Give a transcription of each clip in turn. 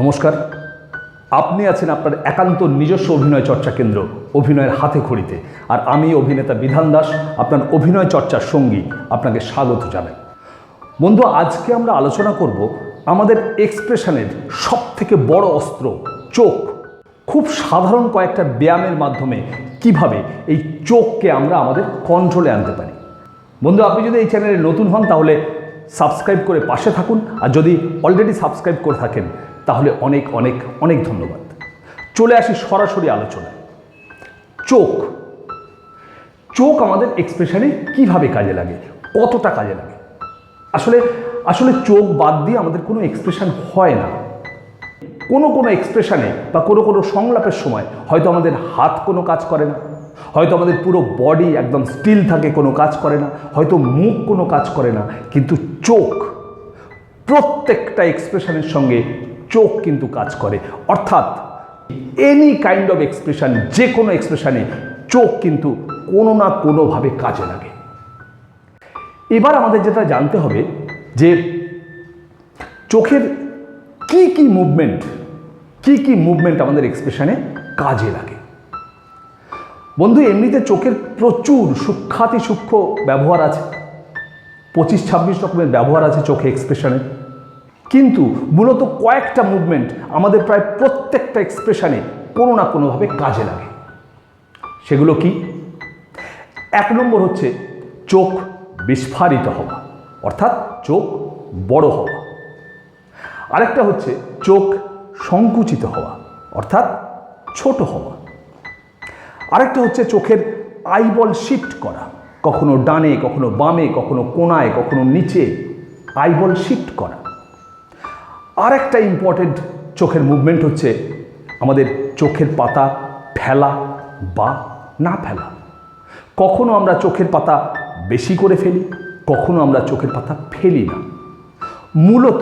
নমস্কার, আপনি আছেন আপনার একান্ত নিজস্ব অভিনয় চর্চা কেন্দ্র অভিনয়ের হাতে খড়িতে। আর আমি অভিনেতা বিধান দাস, আপনার অভিনয় চর্চার সঙ্গী, আপনাকে স্বাগত জানাই। বন্ধু, আজকে আমরা আলোচনা করব আমাদের এক্সপ্রেশনের সবথেকে বড় অস্ত্র চোখ। খুব সাধারণ কয়েকটা ব্যায়ামের মাধ্যমে কিভাবে এই চোখকে আমরা আমাদের কন্ট্রোলে আনতে পারি। বন্ধু, আপনি যদি এই চ্যানেলে নতুন হন তাহলে সাবস্ক্রাইব করে পাশে থাকুন, আর যদি অলরেডি সাবস্ক্রাইব করে থাকেন তাহলে অনেক অনেক অনেক ধন্যবাদ। চলে আসি সরাসরি আলোচনায়। চোখ চোখ আমাদের এক্সপ্রেশনে কিভাবে কাজে লাগে, কতটা কাজে লাগে? আসলে চোখ বাদ দিয়ে আমাদের কোনো এক্সপ্রেশন হয় না। কোনো এক্সপ্রেশনে বা কোনো সংলাপের সময় হয়তো আমাদের হাত কোনো কাজ করে না, হয়তো আমাদের পুরো বডি একদম স্টিল থাকে, কোনো কাজ করে না, হয়তো মুখ কোনো কাজ করে না, কিন্তু চোখ প্রত্যেকটা এক্সপ্রেশনের সঙ্গে চোখ কিন্তু কাজ করে। অর্থাৎ এনি কাইন্ড অফ এক্সপ্রেশন, যে কোনো এক্সপ্রেশনে চোখ কিন্তু কোনো না কোনোভাবে কাজে লাগে। এবার আমাদের যেটা জানতে হবে যে চোখের কি মুভমেন্ট আমাদের এক্সপ্রেশনে কাজে লাগে। বন্ধু, এমনিতে চোখের প্রচুর সূক্ষ্ম ব্যবহার আছে, 25-26 রকমের ব্যবহার আছে চোখে এক্সপ্রেশনে। কিন্তু মূলত কয়েকটা মুভমেন্ট আমাদের প্রায় প্রত্যেকটা এক্সপ্রেশনে কোনো না কোনোভাবে কাজে লাগে। সেগুলো কি? 1 নম্বর হচ্ছে চোখ বিস্ফারিত হওয়া, অর্থাৎ চোখ বড় হওয়া। আরেকটা হচ্ছে চোখ সংকুচিত হওয়া, অর্থাৎ ছোট হওয়া। আরেকটা হচ্ছে চোখের আইবল শিফট করা, কখনো ডানে, কখনো বামে, কখনো কোণায়, কখনো নিচে আইবল শিফট করা। আরেকটা ইম্পর্টেন্ট চোখের মুভমেন্ট হচ্ছে আমাদের চোখের পাতা ফেলা বা না ফেলা। কখনো আমরা চোখের পাতা বেশি করে ফেলি, কখনো আমরা চোখের পাতা ফেলি না। মূলত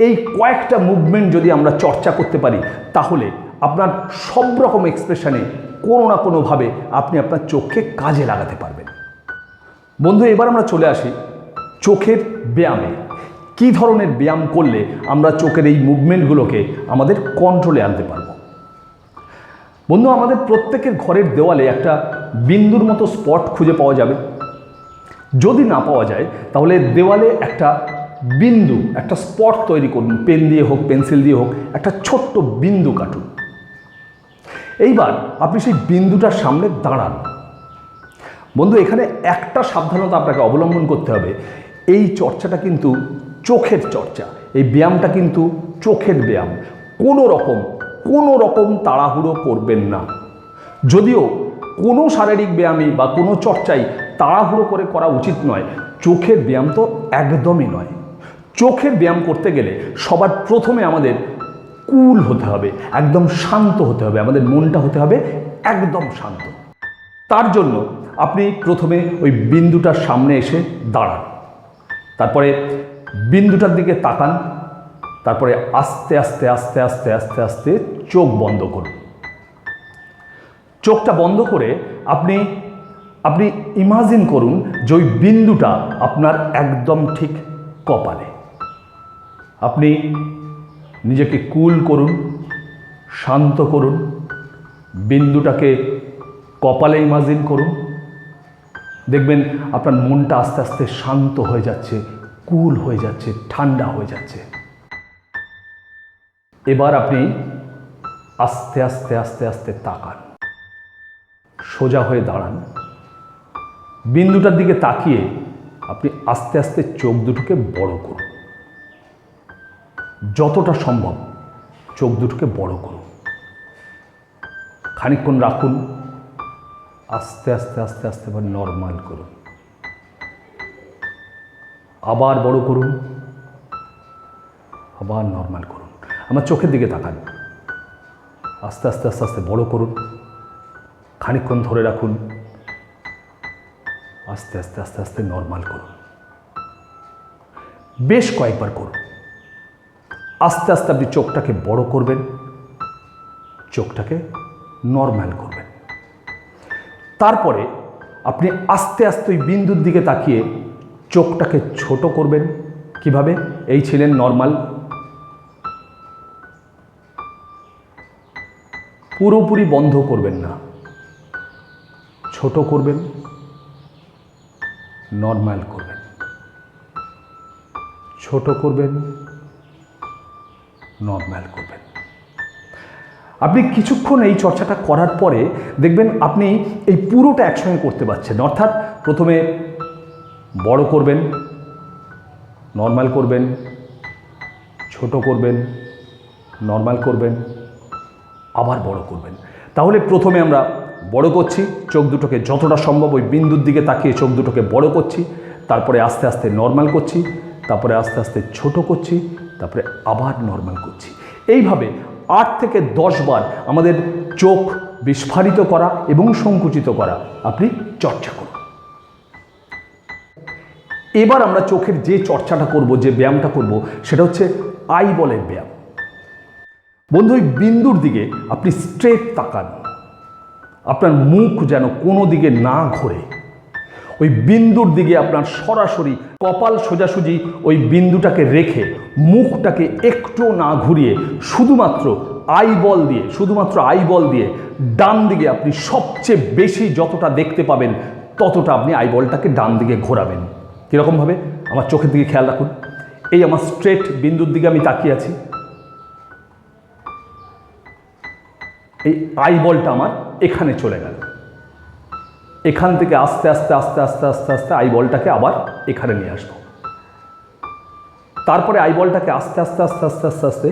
এই কয়েকটা মুভমেন্ট যদি আমরা চর্চা করতে পারি তাহলে আপনার সব রকম এক্সপ্রেশনে কোনো না কোনোভাবে আপনি আপনার চোখকে কাজে লাগাতে পারবেন। বন্ধু, এবার আমরা চলে আসি চোখের ব্যায়ামে। কী ধরনের ব্যায়াম করলে আমরা চোখের এই মুভমেন্টগুলোকে আমাদের কন্ট্রোলে আনতে পারব? বন্ধু, আমাদের প্রত্যেকের ঘরের দেওয়ালে একটা বিন্দুর মতো স্পট খুঁজে পাওয়া যাবে। যদি না পাওয়া যায় তাহলে দেওয়ালে একটা বিন্দু, একটা স্পট তৈরি করুন, পেন দিয়ে হোক, পেন্সিল দিয়ে হোক, একটা ছোট্ট বিন্দু কাটুন। এইবার আপনি সেই বিন্দুটার সামনে দাঁড়ান। বন্ধু, এখানে একটা সাবধানতা আপনাকে অবলম্বন করতে হবে। এই চর্চাটা কিন্তু চোখের চর্চা, এই ব্যায়ামটা কিন্তু চোখের ব্যায়াম। কোনো রকম তাড়াহুড়ো করবেন না। যদিও কোনো শারীরিক ব্যায়ামই বা কোনো চর্চাই তাড়াহুড়ো করে করা উচিত নয়, চোখের ব্যায়াম তো একদমই নয়। চোখের ব্যায়াম করতে গেলে সবার প্রথমে আমাদের কুল হতে হবে, একদম শান্ত হতে হবে, আমাদের মনটা হতে হবে একদম শান্ত। তার জন্য আপনি প্রথমে ওই বিন্দুটার সামনে এসে দাঁড়ান, তারপরে বিন্দুটার দিকে তাকান, তারপরে আস্তে আস্তে আস্তে আস্তে আস্তে আস্তে চোখ বন্ধ করুন। চোখটা বন্ধ করে আপনি ইমাজিন করুন যে ওই বিন্দুটা আপনার একদম ঠিক কপালে। আপনি নিজেকে কুল করুন, শান্ত করুন, বিন্দুটাকে কপালে ইমাজিন করুন। দেখবেন আপনার মনটা আস্তে আস্তে শান্ত হয়ে যাচ্ছে, কুল হয়ে যাচ্ছে, ঠান্ডা হয়ে যাচ্ছে। এবার আপনি আস্তে আস্তে আস্তে আস্তে তাকান, সোজা হয়ে দাঁড়ান, বিন্দুটার দিকে তাকিয়ে আপনি আস্তে আস্তে চোখ দুটোকে বড় করুন। যতটা সম্ভব চোখ দুটোকে বড় করুন, খানিকক্ষণ রাখুন, আস্তে আস্তে আস্তে আস্তে আবার নর্মাল করুন, আবার বড় করুন, আবার নর্মাল করুন। আমার চোখের দিকে তাকান, আস্তে আস্তে আস্তে আস্তে বড় করুন, খানিকক্ষণ ধরে রাখুন, আস্তে আস্তে আস্তে আস্তে নর্মাল করুন। বেশ কয়েকবার করুন। আস্তে আস্তে আপনি চোখটাকে বড় করবেন, চোখটাকে নর্মাল করবেন। তারপরে আপনি আস্তে আস্তে ওই বিন্দুর দিকে তাকিয়ে চোখটাকে ছোট করবেন। কিভাবে? এই ছিলেন নর্মাল, পুরোপুরি বন্ধ করবেন না, ছোট করবেন, নর্মাল করবেন, ছোট করবেন, নর্মাল করবেন। আপনি কিছুক্ষণ এই চর্চাটা করার পরে দেখবেন আপনি এই পুরোটা একসঙ্গে করতে পারছেন। অর্থাৎ প্রথমে বড় করবেন, নর্মাল করবেন, ছোট করবেন, নর্মাল করবেন, আবার বড় করবেন। তাহলে প্রথমে আমরা বড় করছি, চোখ দুটোকে যতটা সম্ভব ওই বিন্দুর দিকে তাকিয়ে চোখ দুটোকে বড় করছি, তারপরে আস্তে আস্তে নর্মাল করছি, তারপরে আস্তে আস্তে ছোট করছি, তারপরে আবার নর্মাল করছি। এইভাবে 8 থেকে 10 বার আমাদের চোখ বিস্ফারিত করা এবং সংকুচিত করা আপনি চর্চা করুন। এবার আমরা চোখের যে চর্চাটা করব, যে ব্যায়ামটা করব, সেটা হচ্ছে আইবলের ব্যায়াম। বন্ধু, ওই বিন্দুর দিকে আপনি স্ট্রেট তাকান, আপনার মুখ যেন কোনো দিকে না ঘোরে। ওই বিন্দুর দিকে আপনার সরাসরি কপাল সোজাসুজি ওই বিন্দুটাকে রেখে মুখটাকে একটু না ঘুরিয়ে শুধুমাত্র আইবল দিয়ে ডান দিকে আপনি সবচেয়ে বেশি যতটা দেখতে পাবেন ততটা আপনি আইবলটাকে ডান দিকে ঘোরাবেন। কীরকমভাবে? আমার চোখের দিকে খেয়াল রাখুন। এই আমার স্ট্রেট বিন্দুর দিকে আমি তাকিয়ে আছি, এই আইবলটা আমার এখানে চলে গেল। এখান থেকে আস্তে আস্তে আস্তে আস্তে আস্তে আস্তে আইবলটাকে আবার এখানে নিয়ে আসবো। তারপরে আইবলটাকে আস্তে আস্তে আস্তে আস্তে আস্তে আস্তে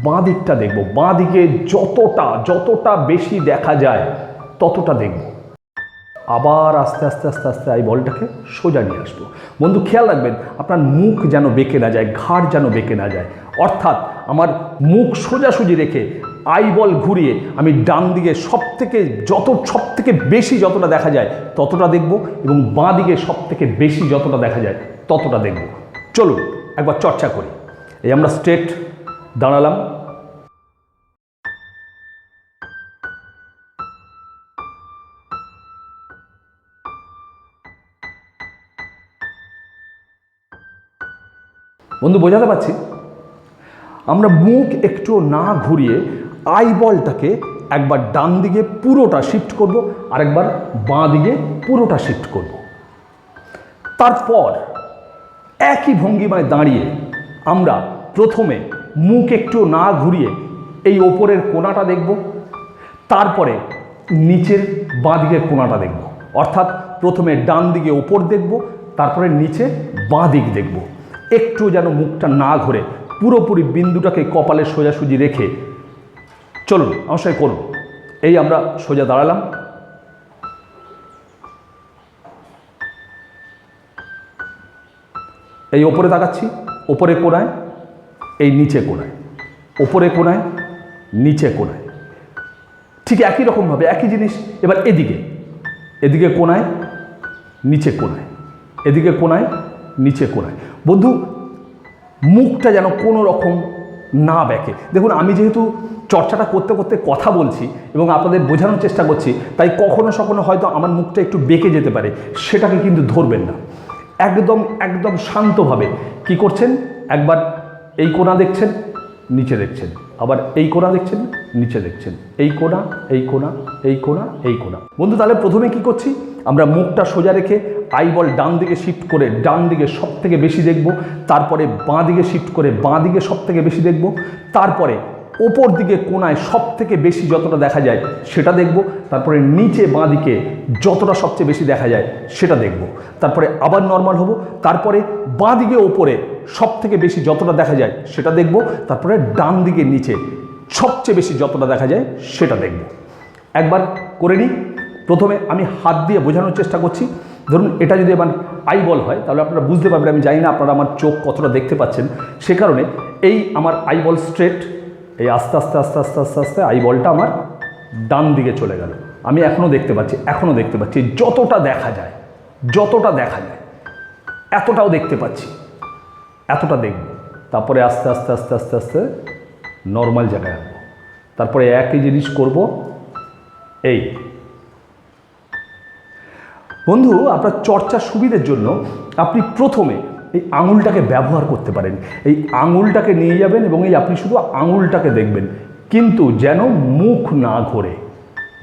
বাঁ দিকটা দেখব। বাঁ দিকে যতটা বেশি দেখা যায় ততটা দেখব। আবার আস্তে আস্তে আস্তে আস্তে আইবলটাকে সোজা নিয়ে আসবো। বন্ধু, খেয়াল রাখবেন আপনার মুখ যেন বেঁকে না যায়, ঘাড় যেন বেঁকে না যায়। অর্থাৎ আমার মুখ সোজাসুজি রেখে আইবল ঘুরিয়ে আমি ডান দিকে সবথেকে বেশি যতটা দেখা যায় ততটা দেখব, এবং বাঁ দিকে সবথেকে বেশি যতটা দেখা যায় ততটা দেখব। চলুন একবার চর্চা করি। এই আমরা স্ট্রেট দাঁড়ালাম, বন্ধু বোঝাতে পারছি? আমরা মুখ একটু না ঘুরিয়ে আইবলটাকে একবার ডান দিকে পুরোটা শিফট করব, আরেকবার বাঁ দিকে পুরোটা শিফট করব। তারপর একই ভঙ্গিমায় দাঁড়িয়ে আমরা প্রথমে মুখ একটু না ঘুরিয়ে এই ওপরের কোণাটা দেখব, তারপরে নিচের বাঁ দিকের কোণাটা দেখব। অর্থাৎ প্রথমে ডান দিকে ওপর দেখব, তারপরে নিচে বাঁ দিক দেখব। একটু যেন মুখটা না ঘুরে পুরোপুরি বিন্দুটাকে কপালে সোজাসুজি রেখে চলুন আমার সঙ্গে করুন। এই আমরা সোজা দাঁড়ালাম, এই ওপরে তাকাচ্ছি, ওপরে কোণায়, এই নিচে কোণায়, ওপরে কোণায়, নিচে কোণায়, ঠিক একই রকমভাবে একই জিনিস। এবার এদিকে কোণায়, নিচে কোণায়, এদিকে কোণায়, নিচে কোণায়। বন্ধু, মুখটা যেন কোনো রকম না বেঁকে। দেখুন, আমি যেহেতু চর্চাটা করতে করতে কথা বলছি এবং আপনাদের বোঝানোর চেষ্টা করছি, তাই কখনো হয়তো আমার মুখটা একটু বেঁকে যেতে পারে, সেটাকে কিন্তু ধরবেন না। একদম শান্তভাবে কি করছেন, একবার এই কোণা দেখছেন, নিচে দেখছেন, আবার এই কোণা দেখছেন, নিচে দেখছেন, এই কোণা, এই কোণা, এই কোণা, এই কোণা। বন্ধু, তাহলে প্রথমে কি করছি, আমরা মুখটা সোজা রেখে আইবল ডান দিকে শিফট করে ডান দিকে সবথেকে বেশি দেখব, তারপরে বাঁ দিকে শিফট করে বাঁ দিকে সবথেকে বেশি দেখব, তারপরে ওপর দিকে কোণায় সবথেকে বেশি যতটা দেখা যায় সেটা দেখব, তারপরে নিচে বাঁ দিকে যতটা সবচেয়ে বেশি দেখা যায় সেটা দেখব, তারপরে আবার নর্মাল হব, তারপরে বাঁ দিকে ওপরে সবথেকে বেশি যতটা দেখা যায় সেটা দেখব, তারপরে ডান দিকে নিচে সবচেয়ে বেশি যতটা দেখা যায় সেটা দেখব। একবার করে নিই। প্রথমে আমি হাত দিয়ে বোঝানোর চেষ্টা করছি। ধরুন, এটা যদি আমার আইবল হয় তাহলে আপনারা বুঝতে পারবেন, আমি জানি না আপনারা আমার চোখ কতটা দেখতে পাচ্ছেন, সে কারণে এই আমার আইবল স্ট্রেট, এই আস্তে আস্তে আস্তে আস্তে আস্তে আস্তে আইবলটা আমার ডান দিকে চলে গেল। আমি এখনও দেখতে পাচ্ছি যতটা দেখা যায় এতটাও দেখতে পাচ্ছি, এতটা দেখব। তারপরে আস্তে আস্তে আস্তে আস্তে আস্তে নর্মাল জায়গায় আসবো, তারপরে একই জিনিস করব। এই বন্ধু, আপনার চর্চার সুবিধের জন্য আপনি প্রথমে এই আঙুলটাকে ব্যবহার করতে পারেন। এই আঙুলটাকে নিয়ে যাবেন এবং আপনি শুধু আঙুলটাকে দেখবেন, কিন্তু যেন মুখ না ঘোরে,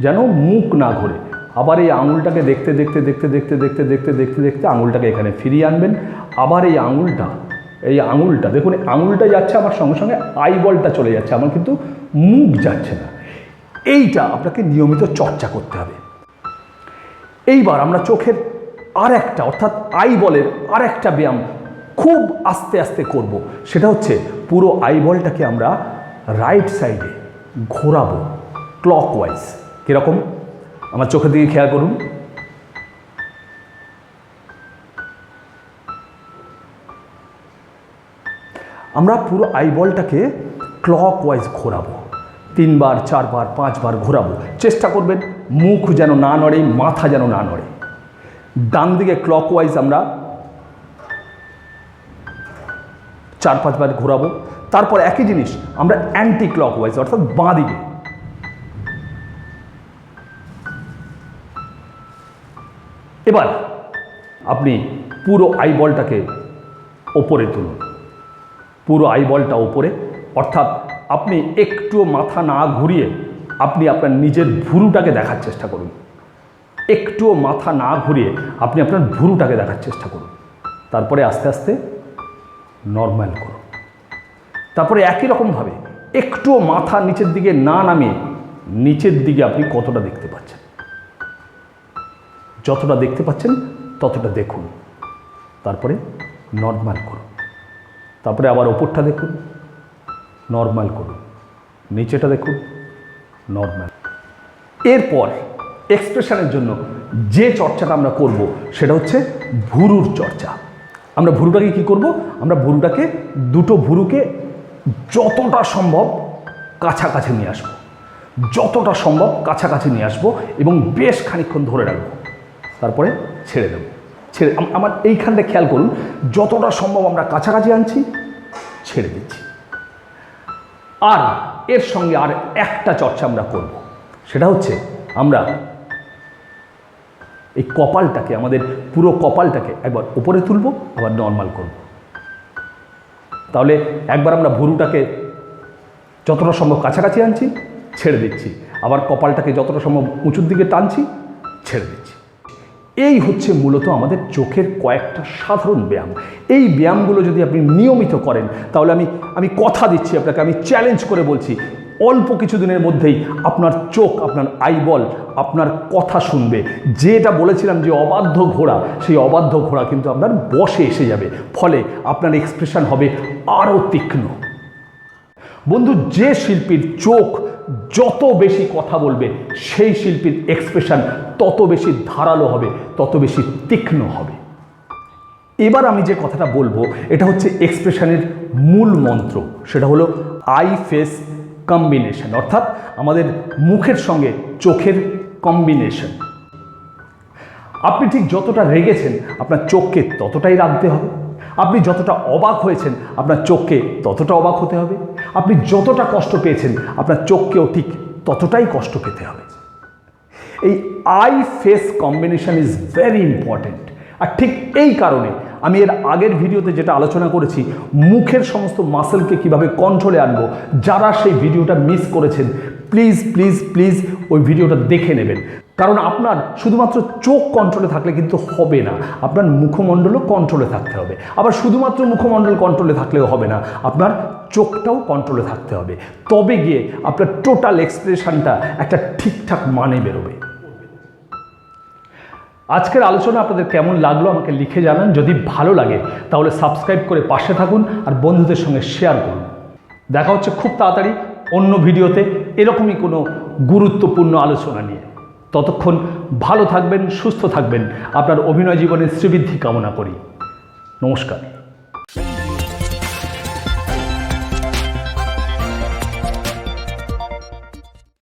যেন মুখ না ঘোরে। আবার এই আঙুলটাকে দেখতে দেখতে দেখতে দেখতে দেখতে দেখতে দেখতে দেখতে আঙুলটাকে এখানে ফিরিয়ে আনবেন। আবার এই আঙুলটা দেখুন, আঙুলটা যাচ্ছে আমার সঙ্গে সঙ্গে আইবলটা চলে যাচ্ছে, আমার কিন্তু মুখ যাচ্ছে না। এইটা আপনাকে নিয়মিত চর্চা করতে হবে। এইবার আমরা চোখের আর একটা অর্থাৎ আইবলের আর একটা ব্যায়াম খুব আস্তে আস্তে করব। সেটা হচ্ছে পুরো আইবলটাকে আমরা রাইট সাইডে ঘোরাবো ক্লকওয়াইজ। কীরকম? আমার চোখের দিকে খেয়াল করুন। আমরা পুরো আইবলটাকে ক্লকওয়াইজ ঘোরাবো, 3 বার 4 বার 5 বার ঘোরাবো। চেষ্টা করবেন মুখ যেন না নড়ে, মাথা যেন না নড়ে। ডান দিকে ক্লকওয়াইজ আমরা 4-5 বার ঘোরাবো। তারপর একই জিনিস আমরা অ্যান্টি ক্লকওয়াইজ অর্থাৎ বাঁ দিকে। এবার আপনি পুরো আইবলটাকে ওপরে তুলুন, পুরো আইবলটা ওপরে, অর্থাৎ আপনি একটুও মাথা না ঘুরিয়ে আপনি আপনার নিজের ভুরুটাকে দেখার চেষ্টা করুন। একটুও মাথা না ঘুরিয়ে আপনি আপনার ভুরুটাকে দেখার চেষ্টা করুন। তারপরে আস্তে আস্তে নর্মাল করুন। তারপরে একই রকমভাবে একটুও মাথা নিচের দিকে না নামিয়ে নিচের দিকে আপনি কতটা দেখতে পাচ্ছেন, যতটা দেখতে পাচ্ছেন ততটা দেখুন। তারপরে নর্মাল করুন। তারপরে আবার ওপরটা দেখুন, নর্মাল করুন। নিচেটা দেখুন, নর্মাল। এরপর এক্সপ্রেশনের জন্য যে চর্চাটা আমরা করব সেটা হচ্ছে ভুরুর চর্চা। আমরা ভুরুটাকে কি করব? আমরা ভুরুটাকে দুটো ভুরুকে যতটা সম্ভব কাছাকাছি নিয়ে আসবো, যতটা সম্ভব কাছাকাছি নিয়ে আসবো এবং বেশ খানিকক্ষণ ধরে রাখবো। তারপরে ছেড়ে দেবো। আমার এইখানটা খেয়াল করুন, যতটা সম্ভব আমরা কাছাকাছি আনছি, ছেড়ে দিচ্ছি। আর এর সঙ্গে আর একটা চর্চা আমরা করব, সেটা হচ্ছে আমরা এই কপালটাকে, আমাদের পুরো কপালটাকে একবার উপরে তুলব, আবার নর্মাল করব। তাহলে একবার আমরা ভুরুটাকে যতটা সম্ভব কাছাকাছি আনছি, ছেড়ে দিচ্ছি। আবার কপালটাকে যতটা সম্ভব উঁচুর দিকে টানছি, ছেড়ে দিচ্ছি। এই হচ্ছে মূলত আমাদের চোখের কয়েকটা সাধারণ ব্যায়াম। এই ব্যায়ামগুলো যদি আপনি নিয়মিত করেন তাহলে আমি কথা দিচ্ছি আপনাকে, আমি চ্যালেঞ্জ করে বলছি, অল্প কিছুদিনের মধ্যেই আপনার চোখ, আপনার আইবল আপনার কথা শুনবে। যেটা বলেছিলাম যে অবাধ্য ঘোড়া, সেই অবাধ্য ঘোড়া কিন্তু আপনার বশে এসে যাবে। ফলে আপনার এক্সপ্রেশন হবে আরও তীক্ষ্ণ। বন্ধু, যে শিল্পীর চোখ যত বেশি কথা বলবে সেই শিল্পীর এক্সপ্রেশন তত বেশি ধারালো হবে, তত বেশি তীক্ষ্ণ হবে। এবার আমি যে কথাটা বলবো এটা হচ্ছে এক্সপ্রেশনের মূল মন্ত্র। সেটা হলো আই ফেস কম্বিনেশন, অর্থাৎ আমাদের মুখের সঙ্গে চোখের কম্বিনেশন। আপনি ঠিক যতটা রেগেছেন আপনার চোখকে ততটাই রাখতে হবে। আপনি যতটা অবাক হয়েছেন আপনার চোখকে ততটা অবাক হতে হবে। আপনি যতটা কষ্ট পেয়েছেন আপনার চোখকেও ঠিক ততটাই কষ্ট পেতে হবে। এই eye face combination is very important. আর ঠিক এই কারণে আমি এর আগের ভিডিওতে যেটা আলোচনা করেছি, মুখের সমস্ত মাসেলকে কিভাবে কন্ট্রোলে আনবো, যারা সেই ভিডিওটা মিস করেছেন প্লিজ প্লিজ প্লিজ ওই ভিডিওটা দেখে নেবেন। কারণ আপনার শুধুমাত্র চোখ কন্ট্রোলে থাকলে কিন্তু হবে না, আপনার মুখমণ্ডলও কন্ট্রোলে থাকতে হবে। আবার শুধুমাত্র মুখমণ্ডল কন্ট্রোলে থাকলেও হবে না, আপনার চোখটাও কন্ট্রোলে থাকতে হবে। তবে গিয়ে আপনার টোটাল এক্সপ্রেশনটা একটা ঠিকঠাক মানে বেরোবে। আজকের আলোচনা আপনাদের কেমন লাগলো আমাকে লিখে জানান। যদি ভালো লাগে তাহলে সাবস্ক্রাইব করে পাশে থাকুন আর বন্ধুদের সঙ্গে শেয়ার করুন। দেখা হচ্ছে খুব তাড়াতাড়ি অন্য ভিডিওতে এরকমই কোনো গুরুত্বপূর্ণ আলোচনা নিয়ে। ততক্ষণ ভালো থাকবেন, সুস্থ থাকবেন। আপনার অভিনয় জীবনের শ্রীবৃদ্ধি কামনা করি। নমস্কার।